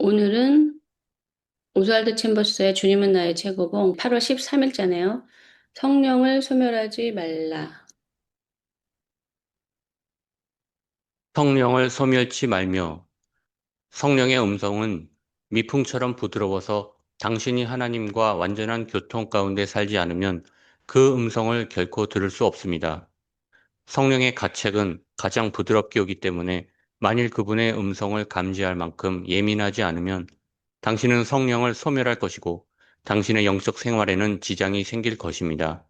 오늘은 오스왈드 챔버스의 주님은 나의 최고봉 8월 13일자네요. 성령을 소멸하지 말라. 성령을 소멸치 말며 성령의 음성은 미풍처럼 부드러워서 당신이 하나님과 완전한 교통 가운데 살지 않으면 그 음성을 결코 들을 수 없습니다. 성령의 가책은 가장 부드럽게 오기 때문에 만일 그분의 음성을 감지할 만큼 예민하지 않으면 당신은 성령을 소멸할 것이고 당신의 영적 생활에는 지장이 생길 것입니다.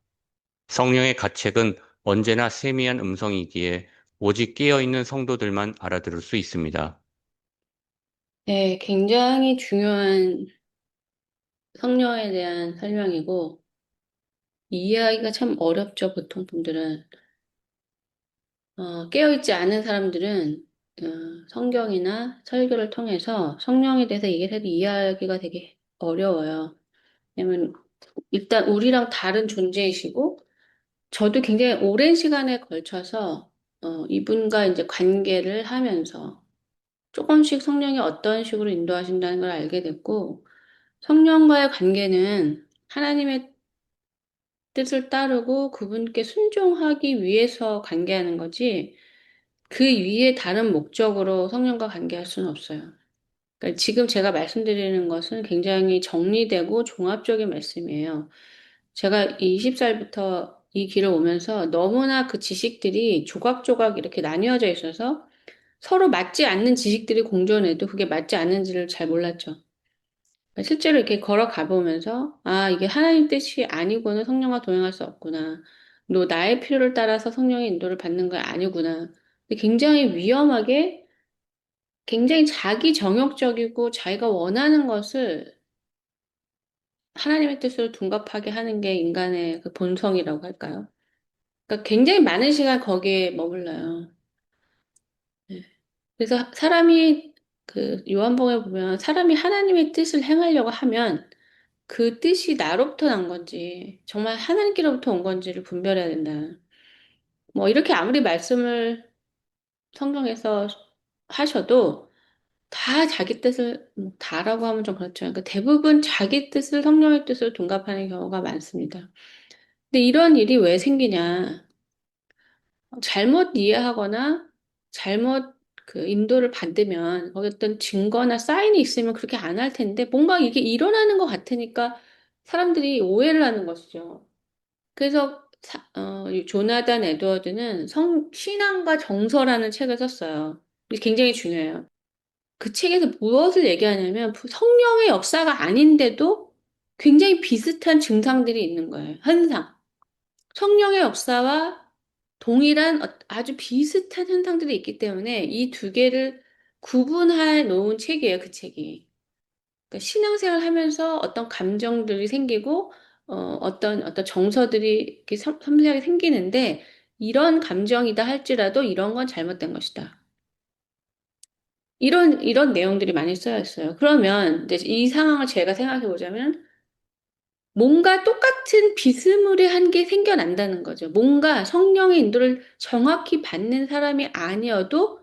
성령의 가책은 언제나 세미한 음성이기에 오직 깨어있는 성도들만 알아들을 수 있습니다. 네, 굉장히 중요한 성령에 대한 설명이고, 이해하기가 참 어렵죠, 보통 분들은. 깨어있지 않은 사람들은 성경이나 설교를 통해서 성령에 대해서 얘기를 해도 이해하기가 되게 어려워요. 왜냐면 일단 우리랑 다른 존재이시고, 저도 굉장히 오랜 시간에 걸쳐서 이분과 이제 관계를 하면서 조금씩 성령이 어떤 식으로 인도하신다는 걸 알게 됐고, 성령과의 관계는 하나님의 뜻을 따르고 그분께 순종하기 위해서 관계하는 거지, 그 위에 다른 목적으로 성령과 관계할 수는 없어요. 그러니까 지금 제가 말씀드리는 것은 굉장히 정리되고 종합적인 말씀이에요. 제가 이 20살부터 이 길을 오면서 너무나 그 지식들이 조각조각 이렇게 나뉘어져 있어서 서로 맞지 않는 지식들이 공존해도 그게 맞지 않는지를 잘 몰랐죠. 실제로 이렇게 걸어가 보면서, 아, 이게 하나님 뜻이 아니고는 성령과 동행할 수 없구나. 너 나의 필요를 따라서 성령의 인도를 받는 거 아니구나. 근데 굉장히 위험하게, 굉장히 자기 정욕적이고 자기가 원하는 것을 하나님의 뜻으로 둔갑하게 하는 게 인간의 그 본성이라고 할까요? 그러니까 굉장히 많은 시간 거기에 머물러요. 네. 그래서 사람이 그 요한복음에 보면 사람이 하나님의 뜻을 행하려고 하면 그 뜻이 나로부터 난 건지 정말 하나님께로부터 온 건지를 분별해야 된다. 뭐 이렇게 아무리 말씀을 성경에서 하셔도 다 자기 뜻을 뭐 다라고 하면 좀 그렇죠. 그러니까 대부분 자기 뜻을 성령의 뜻으로 둔갑하는 경우가 많습니다. 근데 이런 일이 왜 생기냐? 잘못 이해하거나 잘못 그 인도를 받으면 거기 어떤 증거나 사인이 있으면 그렇게 안 할 텐데 뭔가 이게 일어나는 것 같으니까 사람들이 오해를 하는 것이죠. 그래서 이 조나단 에드워드는 신앙과 정서라는 책을 썼어요. 이게 굉장히 중요해요. 그 책에서 무엇을 얘기하냐면 성령의 역사가 아닌데도 굉장히 비슷한 증상들이 있는 거예요. 현상. 성령의 역사와 동일한 아주 비슷한 현상들이 있기 때문에 이 두 개를 구분해 놓은 책이에요, 그 책이. 그러니까 신앙생활 하면서 어떤 감정들이 생기고, 어떤 정서들이 이렇게 섬세하게 생기는데, 이런 감정이다 할지라도 이런 건 잘못된 것이다. 이런 내용들이 많이 쓰여 있어요. 그러면 이제 이 상황을 제가 생각해 보자면, 뭔가 똑같은 비스무리한 게 생겨난다는 거죠. 뭔가 성령의 인도를 정확히 받는 사람이 아니어도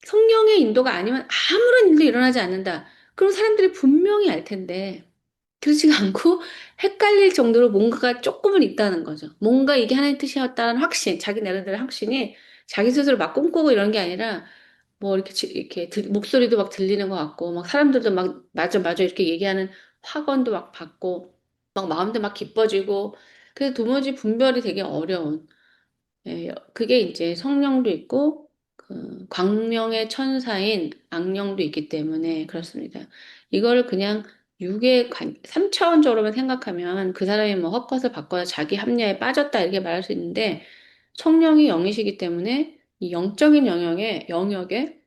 성령의 인도가 아니면 아무런 일도 일어나지 않는다. 그럼 사람들이 분명히 알 텐데, 그렇지가 않고 헷갈릴 정도로 뭔가가 조금은 있다는 거죠. 뭔가 이게 하나님의 뜻이었다는 확신, 자기 나름대로 확신이 자기 스스로 막 꿈꾸고 이런 게 아니라 뭐 이렇게 목소리도 막 들리는 것 같고 막 사람들도 막 맞아 맞아 이렇게 얘기하는 확언도 막 받고 막 마음도 막 기뻐지고 그래서 도무지 분별이 되게 어려운 예, 그게 이제 성령도 있고 그 광명의 천사인 악령도 있기 때문에 그렇습니다. 이거를 그냥 3차원적으로만 생각하면 그 사람이 뭐 헛것을 받거나 자기 합리화에 빠졌다 이렇게 말할 수 있는데 성령이 영이시기 때문에 이 영적인 영역에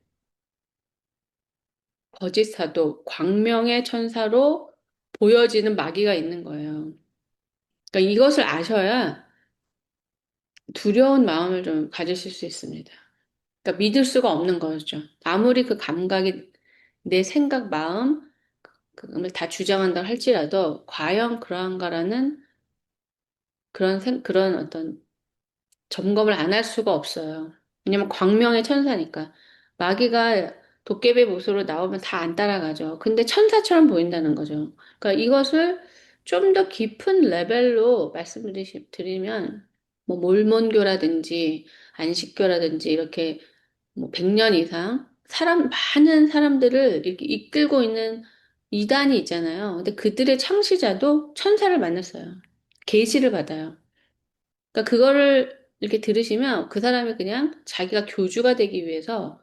거짓 사도, 광명의 천사로 보여지는 마귀가 있는 거예요. 그러니까 이것을 아셔야 두려운 마음을 좀 가지실 수 있습니다. 그러니까 믿을 수가 없는 거죠. 아무리 그 감각이 내 생각, 마음, 그걸 다 주장한다고 할지라도 과연 그러한가라는 그런 어떤 점검을 안 할 수가 없어요. 왜냐면 광명의 천사니까. 마귀가 도깨비 모습으로 나오면 다 안 따라가죠. 근데 천사처럼 보인다는 거죠. 그러니까 이것을 좀 더 깊은 레벨로 말씀드리면, 뭐 몰몬교라든지 안식교라든지 이렇게 뭐 100년 이상 많은 사람들을 이렇게 이끌고 있는 이단이 있잖아요. 근데 그들의 창시자도 천사를 만났어요. 계시를 받아요. 그러니까 그거를 이렇게 들으시면 그 사람이 그냥 자기가 교주가 되기 위해서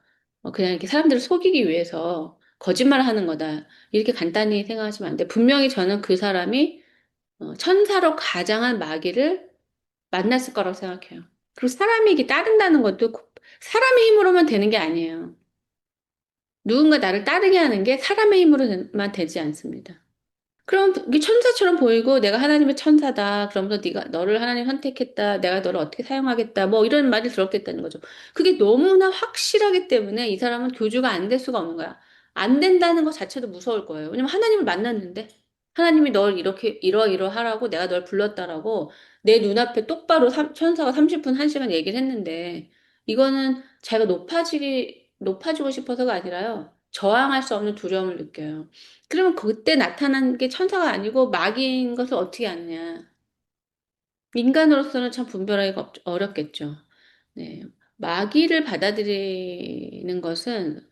그냥 이렇게 사람들을 속이기 위해서 거짓말을 하는 거다. 이렇게 간단히 생각하시면 안 돼. 분명히 저는 그 사람이 천사로 가장한 마귀를 만났을 거라고 생각해요. 그리고 사람이 이게 따른다는 것도 사람의 힘으로만 되는 게 아니에요. 누군가 나를 따르게 하는 게 사람의 힘으로만 되지 않습니다. 그럼 이게 천사처럼 보이고 내가 하나님의 천사다. 그러면서 네가 너를 하나님 선택했다. 내가 너를 어떻게 사용하겠다. 뭐 이런 말을 들었겠다는 거죠. 그게 너무나 확실하기 때문에 이 사람은 교주가 안 될 수가 없는 거야. 안 된다는 것 자체도 무서울 거예요. 왜냐면 하나님을 만났는데 하나님이 널 이렇게 이러이러하라고 내가 널 불렀다라고 내 눈앞에 똑바로 천사가 30분, 1시간 얘기를 했는데 이거는 자기가 높아지고 싶어서가 아니라요. 저항할 수 없는 두려움을 느껴요. 그러면 그때 나타난 게 천사가 아니고 마귀인 것을 어떻게 아느냐. 인간으로서는 참 분별하기가 어렵겠죠. 네. 마귀를 받아들이는 것은,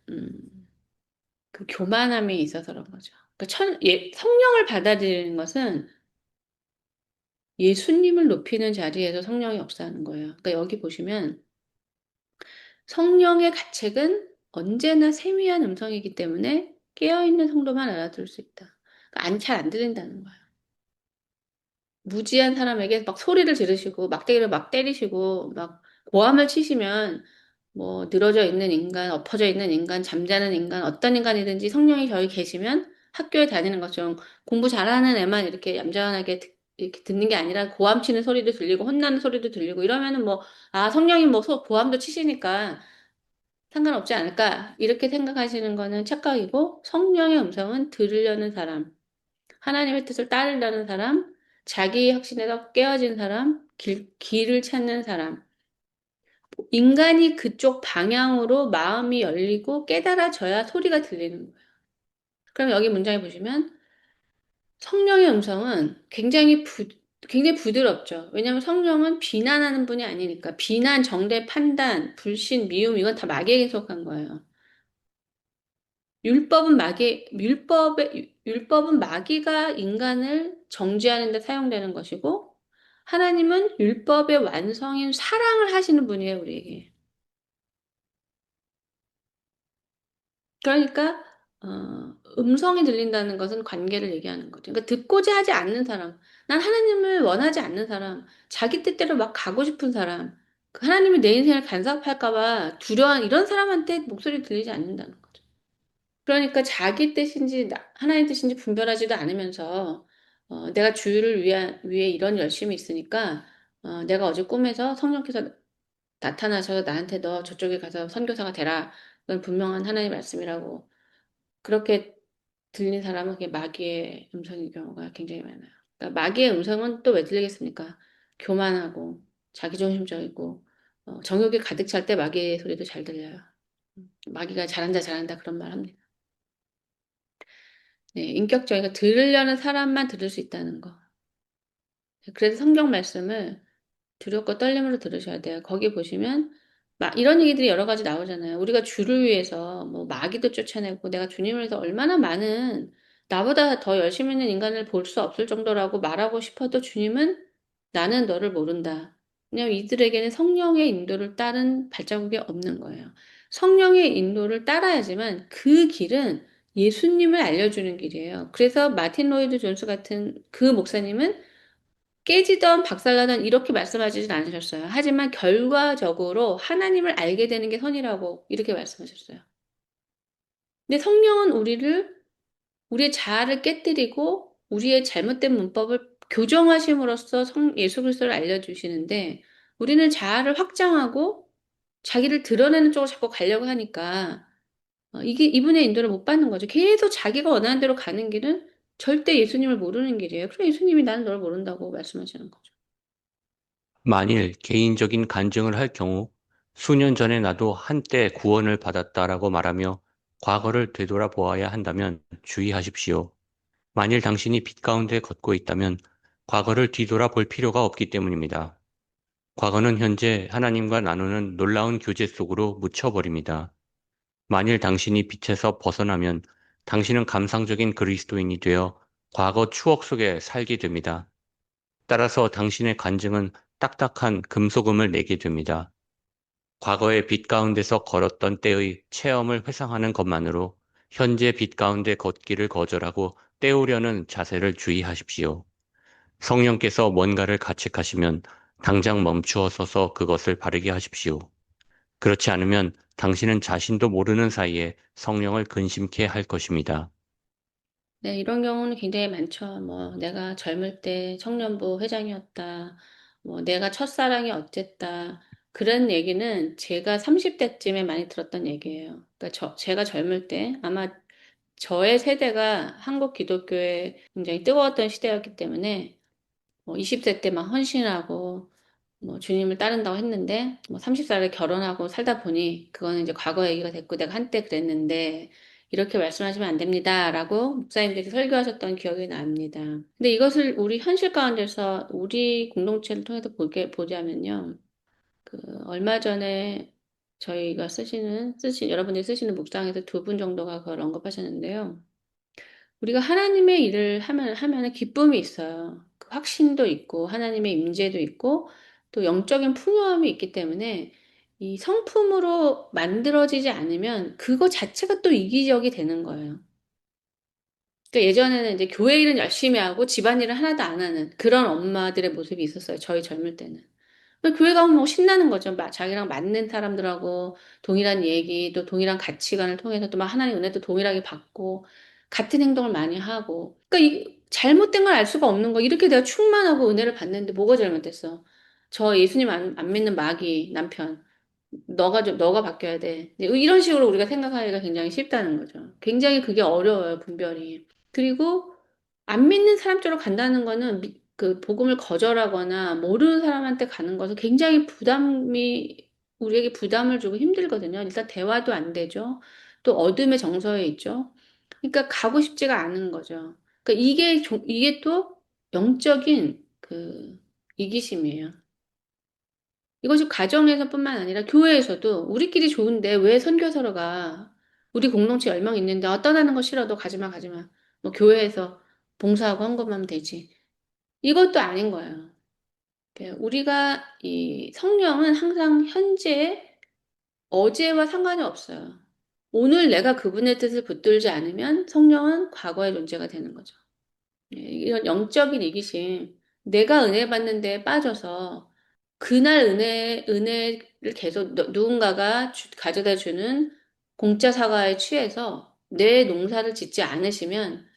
그 교만함이 있어서 그런 거죠. 그러니까 성령을 받아들이는 것은 예수님을 높이는 자리에서 성령이 없어하는 거예요. 그러니까 여기 보시면 성령의 가책은 언제나 세미한 음성이기 때문에 깨어있는 성도만 알아들을 수 있다. 그러니까 잘 안 들린다는 거예요. 무지한 사람에게 막 소리를 지르시고 막대기를 막 때리시고 막 고함을 치시면 뭐 늘어져 있는 인간, 엎어져 있는 인간, 잠자는 인간, 어떤 인간이든지 성령이 저기 계시면 학교에 다니는 것처럼 공부 잘하는 애만 이렇게 얌전하게 이렇게 듣는 게 아니라 고함 치는 소리도 들리고 혼나는 소리도 들리고 이러면은 뭐, 아, 성령이 뭐 고함도 치시니까 상관없지 않을까 이렇게 생각하시는 거는 착각이고 성령의 음성은 들으려는 사람, 하나님의 뜻을 따르려는 사람, 자기 확신에서 깨어진 사람, 길을 찾는 사람. 인간이 그쪽 방향으로 마음이 열리고 깨달아져야 소리가 들리는 거예요. 그럼 여기 문장에 보시면 성령의 음성은 굉장히 부드럽죠. 왜냐하면 성령은 비난하는 분이 아니니까. 비난, 정죄, 판단, 불신, 미움, 이건 다 마귀에게 속한 거예요. 율법은 마귀가 인간을 정죄하는 데 사용되는 것이고, 하나님은 율법의 완성인 사랑을 하시는 분이에요, 우리에게. 그러니까, 음성이 들린다는 것은 관계를 얘기하는 거죠. 그러니까 듣고자 하지 않는 사람, 난 하나님을 원하지 않는 사람, 자기 뜻대로 막 가고 싶은 사람, 그 하나님이 내 인생을 간섭할까봐 두려워하는 이런 사람한테 목소리 들리지 않는다는 거죠. 그러니까 자기 뜻인지 하나님 뜻인지 분별하지도 않으면서 내가 주를 위해 이런 열심이 있으니까 내가 어제 꿈에서 성령께서 나타나셔서 나한테 너 저쪽에 가서 선교사가 되라. 그건 분명한 하나님의 말씀이라고 그렇게 들린 사람은 그게 마귀의 음성인 경우가 굉장히 많아요. 그러니까 마귀의 음성은 또 왜 들리겠습니까? 교만하고 자기중심적이고 정욕이 가득 찰 때 마귀의 소리도 잘 들려요. 마귀가 잘한다 잘한다 그런 말 합니다. 네, 인격적이니까 들으려는 사람만 들을 수 있다는 거. 그래서 성경 말씀을 두렵고 떨림으로 들으셔야 돼요. 거기 보시면 이런 얘기들이 여러 가지 나오잖아요. 우리가 주를 위해서 뭐 마귀도 쫓아내고 내가 주님을 위해서 얼마나 많은 나보다 더 열심히 있는 인간을 볼 수 없을 정도라고 말하고 싶어도 주님은 나는 너를 모른다. 왜냐하면 이들에게는 성령의 인도를 따른 발자국이 없는 거예요. 성령의 인도를 따라야지만 그 길은 예수님을 알려주는 길이에요. 그래서 마틴 로이드 존스 같은 그 목사님은 깨지던 박살나던 이렇게 말씀하시진 않으셨어요. 하지만 결과적으로 하나님을 알게 되는 게 선이라고 이렇게 말씀하셨어요. 근데 성령은 우리의 자아를 깨뜨리고 우리의 잘못된 문법을 교정하심으로써 예수 그리스도를 알려주시는데 우리는 자아를 확장하고 자기를 드러내는 쪽으로 자꾸 가려고 하니까 이게 이분의 인도를 못 받는 거죠. 계속 자기가 원하는 대로 가는 길은 절대 예수님을 모르는 길이에요. 그럼 예수님이 나는 널 모른다고 말씀하시는 거죠. 만일 개인적인 간증을 할 경우 수년 전에 나도 한때 구원을 받았다라고 말하며 과거를 되돌아보아야 한다면 주의하십시오. 만일 당신이 빛 가운데 걷고 있다면 과거를 뒤돌아볼 필요가 없기 때문입니다. 과거는 현재 하나님과 나누는 놀라운 교제 속으로 묻혀버립니다. 만일 당신이 빛에서 벗어나면 당신은 감상적인 그리스도인이 되어 과거 추억 속에 살게 됩니다. 따라서 당신의 간증은 딱딱한 금소금을 내게 됩니다. 과거의 빛 가운데서 걸었던 때의 체험을 회상하는 것만으로 현재 빛 가운데 걷기를 거절하고 때우려는 자세를 주의하십시오. 성령께서 뭔가를 가책하시면 당장 멈추어 서서 그것을 바르게 하십시오. 그렇지 않으면 당신은 자신도 모르는 사이에 성령을 근심케 할 것입니다. 네, 이런 경우는 굉장히 많죠. 뭐, 내가 젊을 때 청년부 회장이었다. 뭐, 내가 첫사랑이 어쨌다. 그런 얘기는 제가 30대쯤에 많이 들었던 얘기예요. 그러니까 제가 젊을 때 아마 저의 세대가 한국 기독교에 굉장히 뜨거웠던 시대였기 때문에 뭐 20대 때 막 헌신하고 뭐 주님을 따른다고 했는데 뭐 30살에 결혼하고 살다 보니 그거는 이제 과거 얘기가 됐고 내가 한때 그랬는데 이렇게 말씀하시면 안 됩니다라고 목사님들이 설교하셨던 기억이 납니다. 근데 이것을 우리 현실 가운데서 우리 공동체를 통해서 보자면요. 그 얼마 전에 저희가 여러분들이 쓰시는 묵상에서 두 분 정도가 그걸 언급하셨는데요. 우리가 하나님의 일을 하면은 기쁨이 있어요. 그 확신도 있고, 하나님의 임재도 있고, 또 영적인 풍요함이 있기 때문에 이 성품으로 만들어지지 않으면 그거 자체가 또 이기적이 되는 거예요. 그러니까 예전에는 이제 교회 일은 열심히 하고 집안일은 하나도 안 하는 그런 엄마들의 모습이 있었어요. 저희 젊을 때는. 교회 가면 뭐 신나는 거죠. 자기랑 맞는 사람들하고 동일한 얘기, 또 동일한 가치관을 통해서 또 막 하나님 은혜도 동일하게 받고, 같은 행동을 많이 하고. 그러니까 잘못된 걸 알 수가 없는 거. 이렇게 내가 충만하고 은혜를 받는데 뭐가 잘못됐어? 저 예수님 안 믿는 마귀 남편. 너가 바뀌어야 돼. 이런 식으로 우리가 생각하기가 굉장히 쉽다는 거죠. 굉장히 그게 어려워요, 분별이. 그리고 안 믿는 사람 쪽으로 간다는 거는 그 복음을 거절하거나 모르는 사람한테 가는 것은 굉장히 우리에게 부담을 주고 힘들거든요. 일단 대화도 안 되죠. 또 어둠의 정서에 있죠. 그러니까 가고 싶지가 않은 거죠. 그러니까 이게 또 영적인 그 이기심이에요. 이것이 가정에서뿐만 아니라 교회에서도 우리끼리 좋은데 왜 선교사로 가? 우리 공동체 10명 있는데 떠나는 거 싫어. 너 가지 마, 가지 마. 뭐 교회에서 봉사하고 한 것만 하면 되지. 이것도 아닌 거예요. 우리가 이 성령은 항상 현재 어제와 상관이 없어요. 오늘 내가 그분의 뜻을 붙들지 않으면 성령은 과거의 존재가 되는 거죠. 이런 영적인 이기심, 내가 은혜 받는 데 빠져서 그날 은혜를 계속 누군가가 가져다 주는 공짜 사과에 취해서 내 농사를 짓지 않으시면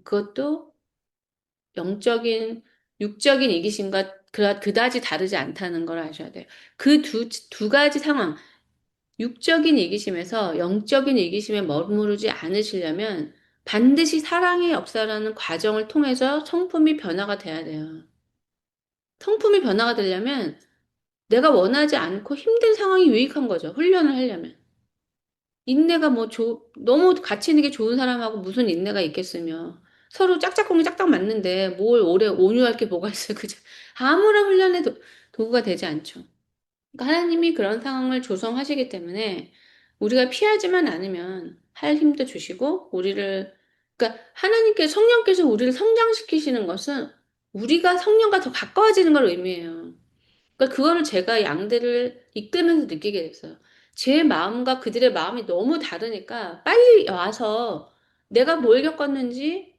그것도 영적인, 육적인 이기심과 그다지 다르지 않다는 걸 아셔야 돼요. 그 두 가지 상황, 육적인 이기심에서 영적인 이기심에 머무르지 않으시려면 반드시 사랑의 역사라는 과정을 통해서 성품이 변화가 돼야 돼요. 성품이 변화가 되려면 내가 원하지 않고 힘든 상황이 유익한 거죠. 훈련을 하려면. 인내가 너무 같이 있는 게 좋은 사람하고 무슨 인내가 있겠으며. 서로 짝짝꿍이 짝짝 맞는데 뭘 오래 온유할 게 뭐가 있어요. 그죠? 아무런 훈련의 도구가 되지 않죠. 그러니까 하나님이 그런 상황을 조성하시기 때문에 우리가 피하지만 않으면 할 힘도 주시고 그러니까 성령께서 우리를 성장시키시는 것은 우리가 성령과 더 가까워지는 걸 의미해요. 그러니까 그거를 제가 양들을 이끌면서 느끼게 됐어요. 제 마음과 그들의 마음이 너무 다르니까 빨리 와서 내가 뭘 겪었는지,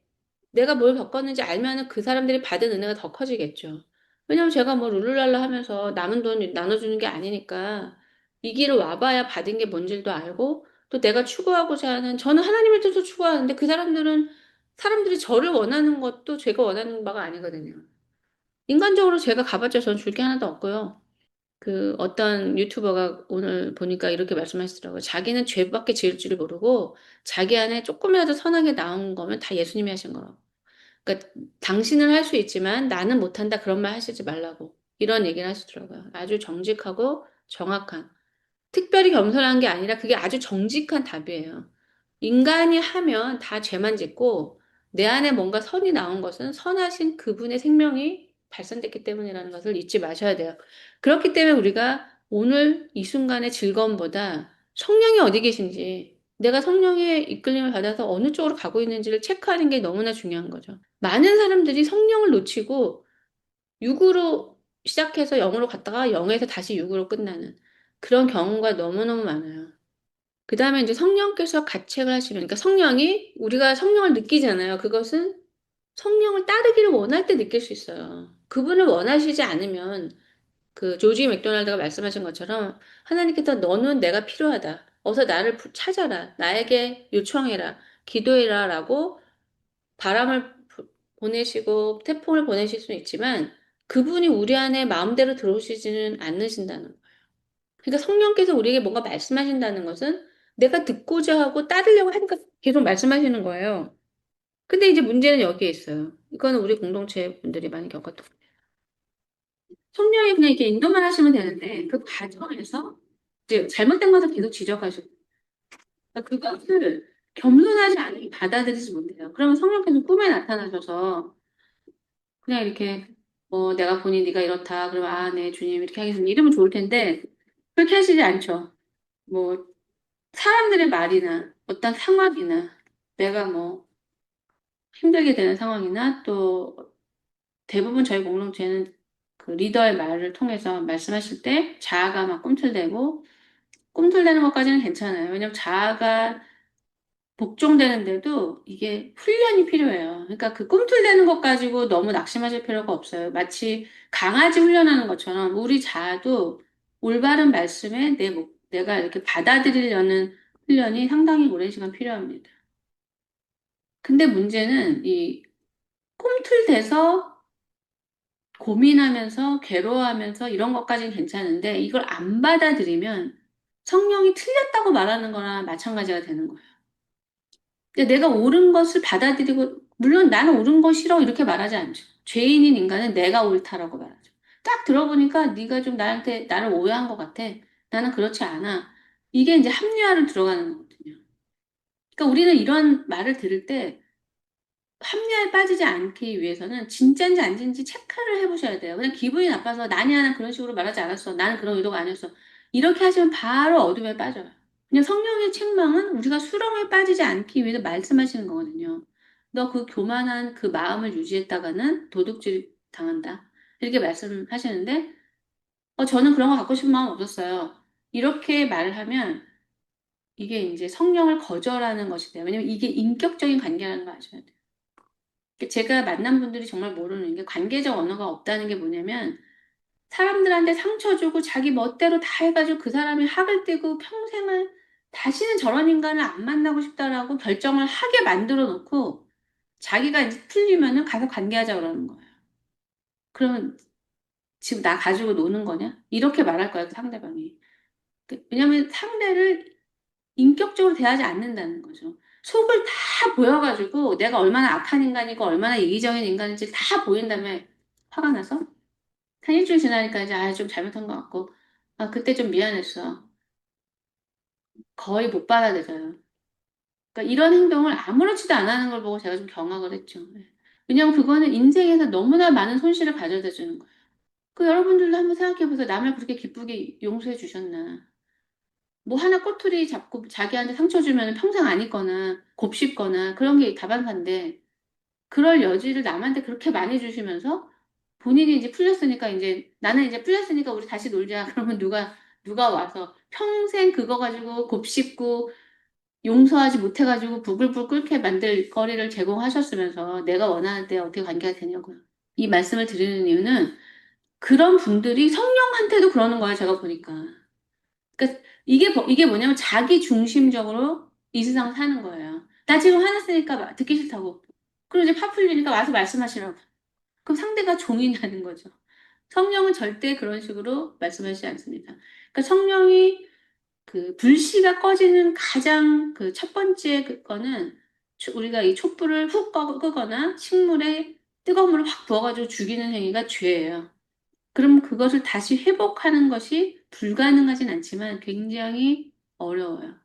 내가 뭘 겪었는지 알면은 그 사람들이 받은 은혜가 더 커지겠죠. 왜냐면 제가 뭐 룰루랄라 하면서 남은 돈 나눠주는 게 아니니까 이 길을 와봐야 받은 게 뭔지도 알고 또 내가 추구하고자 하는 저는 하나님의 뜻을 추구하는데 그 사람들이 저를 원하는 것도 제가 원하는 바가 아니거든요. 인간적으로 제가 가봤자 전 줄 게 하나도 없고요. 그 어떤 유튜버가 오늘 보니까 이렇게 말씀하시더라고요. 자기는 죄밖에 지을 줄을 모르고 자기 안에 조금이라도 선하게 나온 거면 다 예수님이 하신 거라고. 그러니까 당신은 할 수 있지만 나는 못한다 그런 말 하시지 말라고. 이런 얘기를 하시더라고요. 아주 정직하고 정확한. 특별히 겸손한 게 아니라 그게 아주 정직한 답이에요. 인간이 하면 다 죄만 짓고 내 안에 뭔가 선이 나온 것은 선하신 그분의 생명이 발산됐기 때문이라는 것을 잊지 마셔야 돼요. 그렇기 때문에 우리가 오늘 이 순간의 즐거움보다 성령이 어디 계신지, 내가 성령의 이끌림을 받아서 어느 쪽으로 가고 있는지를 체크하는 게 너무나 중요한 거죠. 많은 사람들이 성령을 놓치고 육으로 시작해서 영으로 갔다가 영에서 다시 육으로 끝나는 그런 경우가 너무너무 많아요. 그 다음에 이제 성령께서 가책을 하시면, 그러니까 성령이, 우리가 성령을 느끼잖아요. 그것은 성령을 따르기를 원할 때 느낄 수 있어요. 그분을 원하시지 않으면, 그 조지 맥도날드가 말씀하신 것처럼, 하나님께서 너는 내가 필요하다. 어서 나를 찾아라. 나에게 요청해라. 기도해라. 라고 바람을 보내시고 태풍을 보내실 수는 있지만, 그분이 우리 안에 마음대로 들어오시지는 않으신다는 거예요. 그러니까 성령께서 우리에게 뭔가 말씀하신다는 것은 내가 듣고자 하고 따르려고 하니까 계속 말씀하시는 거예요. 근데 이제 문제는 여기에 있어요. 이거는 우리 공동체 분들이 많이 겪었던 거예요. 성령이 그냥 이렇게 인도만 하시면 되는데 그 과정에서 이제 잘못된 것을 계속 지적하시고 그것을 겸손하지 않게 받아들이지 못해요. 그러면 성령께서 꿈에 나타나셔서 그냥 이렇게 내가 보니 네가 이렇다. 그러면 아, 네, 주님 이렇게 하겠습니다. 이러면 좋을 텐데 그렇게 하시지 않죠. 뭐 사람들의 말이나 어떤 상황이나 내가 뭐 힘들게 되는 상황이나 또 대부분 저희 공동체는 그 리더의 말을 통해서 말씀하실 때 자아가 막 꿈틀대고 꿈틀대는 것까지는 괜찮아요. 왜냐면 자아가 복종되는데도 이게 훈련이 필요해요. 그러니까 그 꿈틀대는 것 가지고 너무 낙심하실 필요가 없어요. 마치 강아지 훈련하는 것처럼 우리 자아도 올바른 말씀에 내가 이렇게 받아들이려는 훈련이 상당히 오랜 시간 필요합니다. 근데 문제는 이 꿈틀대서 고민하면서 괴로워하면서 이런 것까지는 괜찮은데 이걸 안 받아들이면 성령이 틀렸다고 말하는 거랑 마찬가지가 되는 거예요. 근데 내가 옳은 것을 받아들이고 물론 나는 옳은 거 싫어 이렇게 말하지 않죠. 죄인인 인간은 내가 옳다라고 말하죠. 딱 들어보니까 네가 좀 나한테 나를 오해한 것 같아. 나는 그렇지 않아. 이게 이제 합리화를 들어가는 거거든요. 그러니까 우리는 이런 말을 들을 때 합리화에 빠지지 않기 위해서는 진짜인지 아닌지 체크를 해보셔야 돼요. 그냥 기분이 나빠서 나냐, 는 그런 식으로 말하지 않았어. 나는 그런 의도가 아니었어. 이렇게 하시면 바로 어둠에 빠져요. 그냥 성령의 책망은 우리가 수렁에 빠지지 않기 위해서 말씀하시는 거거든요. 너 그 교만한 그 마음을 유지했다가는 도둑질 당한다. 이렇게 말씀하시는데, 저는 그런 거 갖고 싶은 마음 없었어요. 이렇게 말을 하면 이게 이제 성령을 거절하는 것이 돼요. 왜냐면 이게 인격적인 관계라는 걸 아셔야 돼요. 제가 만난 분들이 정말 모르는 게 관계적 언어가 없다는 게 뭐냐면 사람들한테 상처 주고 자기 멋대로 다 해가지고 그 사람이 학을 떼고 평생을 다시는 저런 인간을 안 만나고 싶다라고 결정을 하게 만들어 놓고 자기가 이제 풀리면은 가서 관계하자 그러는 거예요. 그러면 지금 나 가지고 노는 거냐? 이렇게 말할 거예요, 그 상대방이. 왜냐면 상대를 인격적으로 대하지 않는다는 거죠. 속을 다 보여가지고 내가 얼마나 악한 인간이고 얼마나 이기적인 인간인지 다 보인 다음에 화가 나서 한 일주일 지나니까 이제 좀 잘못한 것 같고 그때 좀 미안했어. 거의 못 받아들여요. 그러니까 이런 행동을 아무렇지도 않아 하는 걸 보고 제가 좀 경악을 했죠. 네. 왜냐면 그거는 인생에서 너무나 많은 손실을 가져다 주는 거예요. 그 여러분들도 한번 생각해 보세요. 남을 그렇게 기쁘게 용서해 주셨나. 뭐 하나 꼬투리 잡고 자기한테 상처 주면 평생 안 잊거나 곱씹거나 그런 게 다반사인데 그럴 여지를 남한테 그렇게 많이 주시면서 본인이 이제 풀렸으니까 이제 나는 이제 풀렸으니까 우리 다시 놀자. 그러면 누가 와서 평생 그거 가지고 곱씹고 용서하지 못해가지고 부글부글 끓게 만들 거리를 제공하셨으면서 내가 원하는 데 어떻게 관계가 되냐고요. 이 말씀을 드리는 이유는 그런 분들이 성령한테도 그러는 거예요. 제가 보니까. 그러니까 이게 뭐냐면 자기 중심적으로 이 세상 사는 거예요. 나 지금 화났으니까 듣기 싫다고. 그리고 이제 파 풀리니까 와서 말씀하시라고. 그럼 상대가 종이냐는 거죠. 성령은 절대 그런 식으로 말씀하시지 않습니다. 그러니까 성령이 그 불씨가 꺼지는 가장 그 첫 번째 그거는 우리가 이 촛불을 훅 끄거나 식물에 뜨거운 물을 확 부어가지고 죽이는 행위가 죄예요. 그럼 그것을 다시 회복하는 것이 불가능하진 않지만 굉장히 어려워요.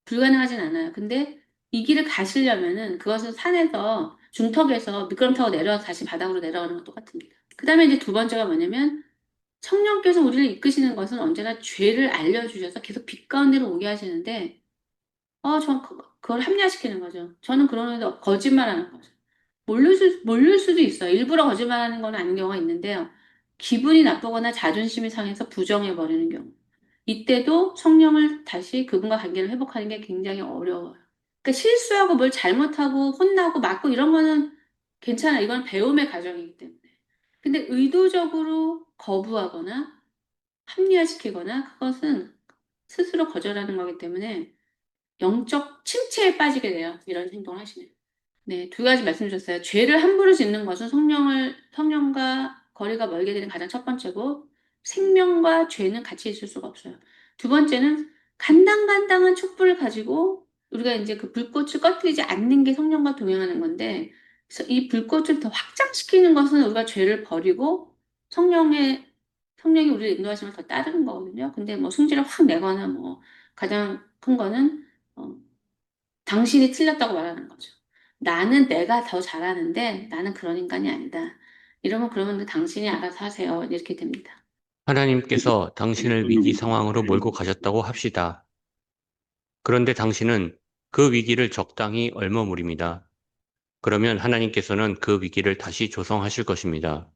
불가능하진 않아요. 근데 이 길을 가시려면은 그것은 산에서 중턱에서 미끄럼 타고 내려와서 다시 바닥으로 내려가는 것도 똑같습니다. 그 다음에 이제 두 번째가 뭐냐면 성령께서 우리를 이끄시는 것은 언제나 죄를 알려주셔서 계속 빛 가운데로 오게 하시는데 전 그걸 합리화시키는 거죠. 저는 그러는데 거짓말하는 거죠. 모를 수도 있어요. 일부러 거짓말하는 건 아닌 경우가 있는데요. 기분이 나쁘거나 자존심이 상해서 부정해버리는 경우. 이때도 성령을 다시 그분과 관계를 회복하는 게 굉장히 어려워요. 그러니까 실수하고 뭘 잘못하고 혼나고 맞고 이런 거는 괜찮아요. 이건 배움의 과정이기 때문에. 근데 의도적으로 거부하거나 합리화시키거나 그것은 스스로 거절하는 거기 때문에 영적 침체에 빠지게 돼요. 이런 행동을 하시면. 네, 두 가지 말씀 주셨어요. 죄를 함부로 짓는 것은 성령과 거리가 멀게 되는 가장 첫 번째고, 생명과 죄는 같이 있을 수가 없어요. 두 번째는 간당간당한 촛불을 가지고 우리가 이제 그 불꽃을 꺼뜨리지 않는 게 성령과 동행하는 건데, 그래서 이 불꽃을 더 확장시키는 것은 우리가 죄를 버리고 성령이 우리를 인도하시면 더 따르는 거거든요. 근데 뭐 승질을 확 내거나 뭐 가장 큰 거는 어, 당신이 틀렸다고 말하는 거죠. 내가 더 잘하는데 나는 그런 인간이 아니다. 이러면 그러면 당신이 알아서 하세요. 이렇게 됩니다. 하나님께서 당신을 위기 상황으로 몰고 가셨다고 합시다. 그런데 당신은 그 위기를 적당히 얼머무립니다. 그러면 하나님께서는 그 위기를 다시 조성하실 것입니다.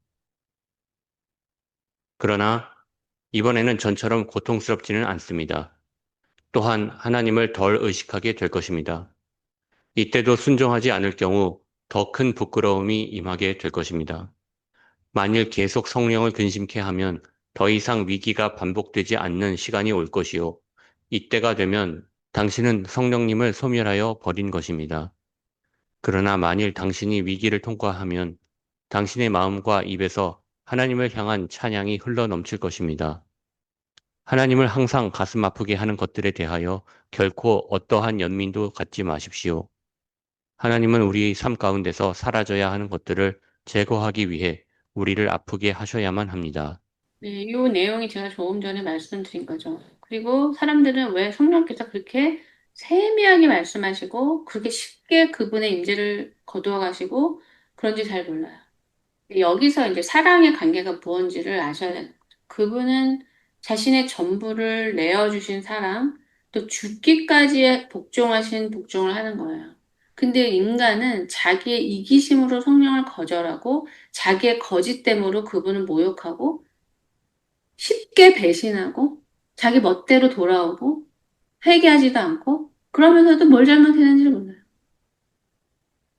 그러나 이번에는 전처럼 고통스럽지는 않습니다. 또한 하나님을 덜 의식하게 될 것입니다. 이때도 순종하지 않을 경우 더 큰 부끄러움이 임하게 될 것입니다. 만일 계속 성령을 근심케 하면 더 이상 위기가 반복되지 않는 시간이 올 것이요. 이때가 되면 당신은 성령님을 소멸하여 버린 것입니다. 그러나 만일 당신이 위기를 통과하면 당신의 마음과 입에서 하나님을 향한 찬양이 흘러 넘칠 것입니다. 하나님을 항상 가슴 아프게 하는 것들에 대하여 결코 어떠한 연민도 갖지 마십시오. 하나님은 우리의 삶 가운데서 사라져야 하는 것들을 제거하기 위해 우리를 아프게 하셔야만 합니다. 네, 이 내용이 제가 조금 전에 말씀드린 거죠. 그리고 사람들은 왜 성령께서 그렇게 세미하게 말씀하시고 그렇게 쉽게 그분의 임재를 거두어 가시고 그런지 잘 몰라요. 여기서 이제 사랑의 관계가 무언지를 아셔야 되는 거죠. 그분은 자신의 전부를 내어주신 사랑, 또 죽기까지 복종을 하는 거예요. 근데 인간은 자기의 이기심으로 성령을 거절하고 자기의 거짓됨으로 그분을 모욕하고 쉽게 배신하고 자기 멋대로 돌아오고 회개하지도 않고 그러면서도 뭘 잘못했는지 몰라요.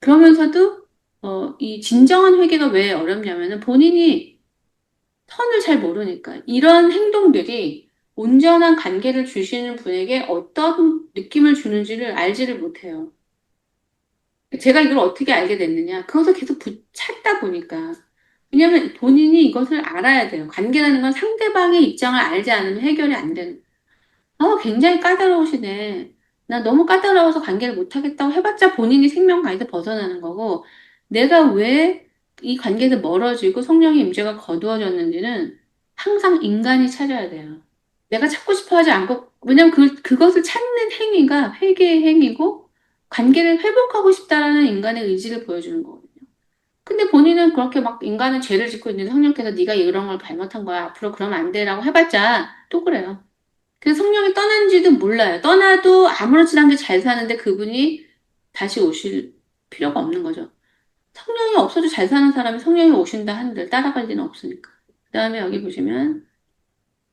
그러면서도 이 진정한 회개가 왜 어렵냐면은 본인이 선을 잘 모르니까 이런 행동들이 온전한 관계를 주시는 분에게 어떤 느낌을 주는지를 알지를 못해요. 제가 이걸 어떻게 알게 됐느냐? 그것을 계속 찾다 보니까. 왜냐하면 본인이 이것을 알아야 돼요. 관계라는 건 상대방의 입장을 알지 않으면 해결이 안 되는. 굉장히 까다로우시네. 나 너무 까다로워서 관계를 못 하겠다고 해봤자 본인이 생명과에서 벗어나는 거고, 내가 왜 이 관계에서 멀어지고 성령의 임재가 거두어졌는지는 항상 인간이 찾아야 돼요. 내가 찾고 싶어 하지 않고, 왜냐면 그것을 찾는 행위가 회개의 행위고, 관계를 회복하고 싶다라는 인간의 의지를 보여주는 거거든요. 근데 본인은 그렇게 막 인간은 죄를 짓고 있는데 성령께서 네가 이런 걸 잘못한 거야. 앞으로 그러면 안 돼라고 해봤자 또 그래요. 그래서 성령이 떠난지도 몰라요. 떠나도 아무렇지 않게 잘 사는데 그분이 다시 오실 필요가 없는 거죠. 성령이 없어도 잘 사는 사람이 성령이 오신다 한들 따라갈 리는 없으니까. 그 다음에 여기 보시면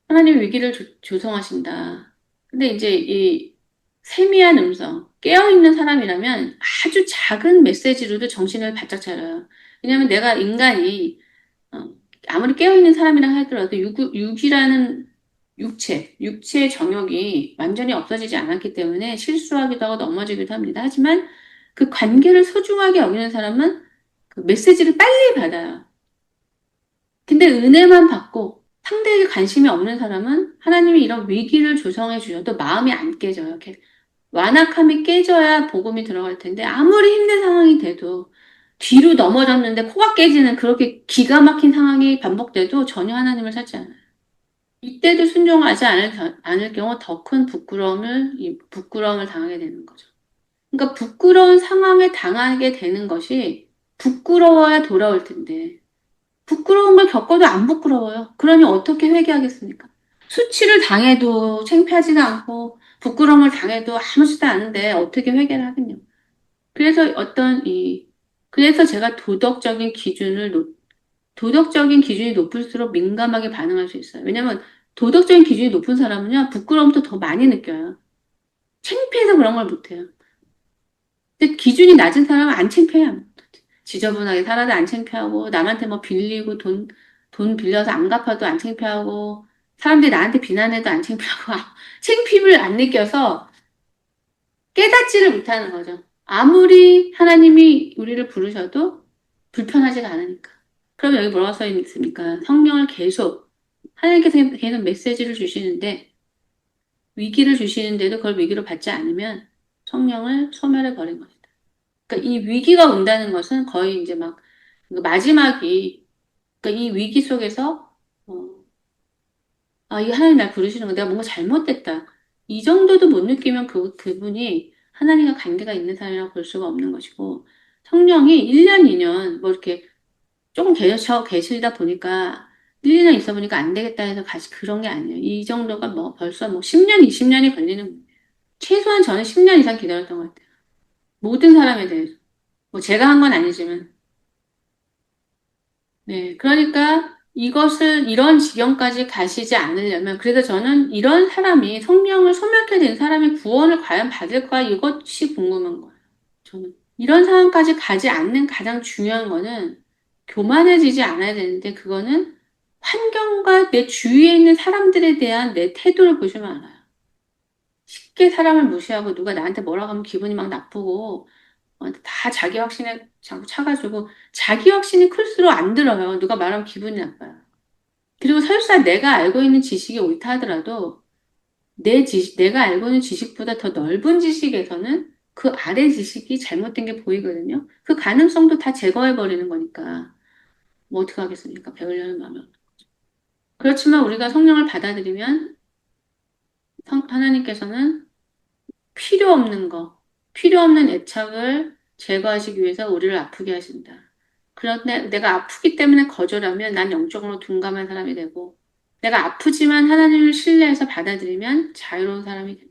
하나님 위기를 조성하신다. 근데 이제 이 세미한 음성, 깨어있는 사람이라면 아주 작은 메시지로도 정신을 바짝 차려요. 왜냐하면 내가 인간이 어, 아무리 깨어있는 사람이라 하더라도 육이라는 육체의 정욕이 완전히 없어지지 않았기 때문에 실수하기도 하고 넘어지기도 합니다. 하지만 그 관계를 소중하게 여기는 사람은 그 메시지를 빨리 받아요. 근데 은혜만 받고 상대에게 관심이 없는 사람은 하나님이 이런 위기를 조성해 주셔도 마음이 안 깨져요. 이렇게 완악함이 깨져야 복음이 들어갈 텐데 아무리 힘든 상황이 돼도 뒤로 넘어졌는데 코가 깨지는 그렇게 기가 막힌 상황이 반복돼도 전혀 하나님을 찾지 않아요. 이때도 순종하지 않을 경우 더 큰 부끄러움을 당하게 되는 거죠. 그러니까 부끄러운 상황에 당하게 되는 것이 부끄러워야 돌아올 텐데, 부끄러운 걸 겪어도 안 부끄러워요. 그러니 어떻게 회개하겠습니까? 수치를 당해도 창피하지도 않고, 부끄러움을 당해도 아무렇지도 않은데 어떻게 회개를 하겠냐. 그래서 그래서 제가 도덕적인 기준이 높을수록 민감하게 반응할 수 있어요. 왜냐면 도덕적인 기준이 높은 사람은요, 부끄러움도 더 많이 느껴요. 창피해서 그런 걸 못해요. 근데 기준이 낮은 사람은 안 창피해요. 지저분하게 살아도 안 창피하고, 남한테 뭐 빌리고 돈 빌려서 안 갚아도 안 창피하고, 사람들이 나한테 비난해도 안 창피하고, 창피를 안 느껴서 깨닫지를 못하는 거죠. 아무리 하나님이 우리를 부르셔도 불편하지가 않으니까. 그럼 여기 뭐라고 써 있습니까? 성령을 하나님께서 계속 메시지를 주시는데, 위기를 주시는데도 그걸 위기로 받지 않으면 성령을 소멸해 버린 것이다. 그러니까 이 위기가 온다는 것은 거의 이제 막 마지막이, 그러니까 이 위기 속에서 어, 이 하나님 날 부르시는 거 내가 뭔가 잘못됐다. 이 정도도 못 느끼면 그분이 하나님과 관계가 있는 사람이라고 볼 수가 없는 것이고, 성령이 1년, 2년 뭐 이렇게 조금 계시다 보니까 1, 2년 있어 보니까 안 되겠다 해서 같이 그런 게 아니에요. 이 정도가 뭐 벌써 뭐 10년, 20년이 걸리는, 최소한 저는 10년 이상 기다렸던 것 같아요. 모든 사람에 대해서. 뭐 제가 한 건 아니지만. 네. 그러니까 이런 지경까지 가시지 않으려면, 그래서 저는 이런 사람이 성령을 소멸케 된 사람이 구원을 과연 받을까? 이것이 궁금한 거예요. 저는. 이런 상황까지 가지 않는 가장 중요한 거는 교만해지지 않아야 되는데, 그거는 환경과 내 주위에 있는 사람들에 대한 내 태도를 보시면 알아요. 쉽게 사람을 무시하고 누가 나한테 뭐라고 하면 기분이 막 나쁘고, 다 자기 확신에 자꾸 차가지고, 자기 확신이 클수록 안 들어요. 누가 말하면 기분이 나빠요. 그리고 설사 내가 알고 있는 지식이 옳다 하더라도 내가 알고 있는 지식보다 더 넓은 지식에서는 그 아래 지식이 잘못된 게 보이거든요. 그 가능성도 다 제거해 버리는 거니까 뭐 어떻게 하겠습니까? 배우려는 마음은. 그렇지만 우리가 성령을 받아들이면 하나님께서는 필요 없는 필요 없는 애착을 제거하시기 위해서 우리를 아프게 하신다. 그런데 내가 아프기 때문에 거절하면 난 영적으로 둔감한 사람이 되고, 내가 아프지만 하나님을 신뢰해서 받아들이면 자유로운 사람이 된다.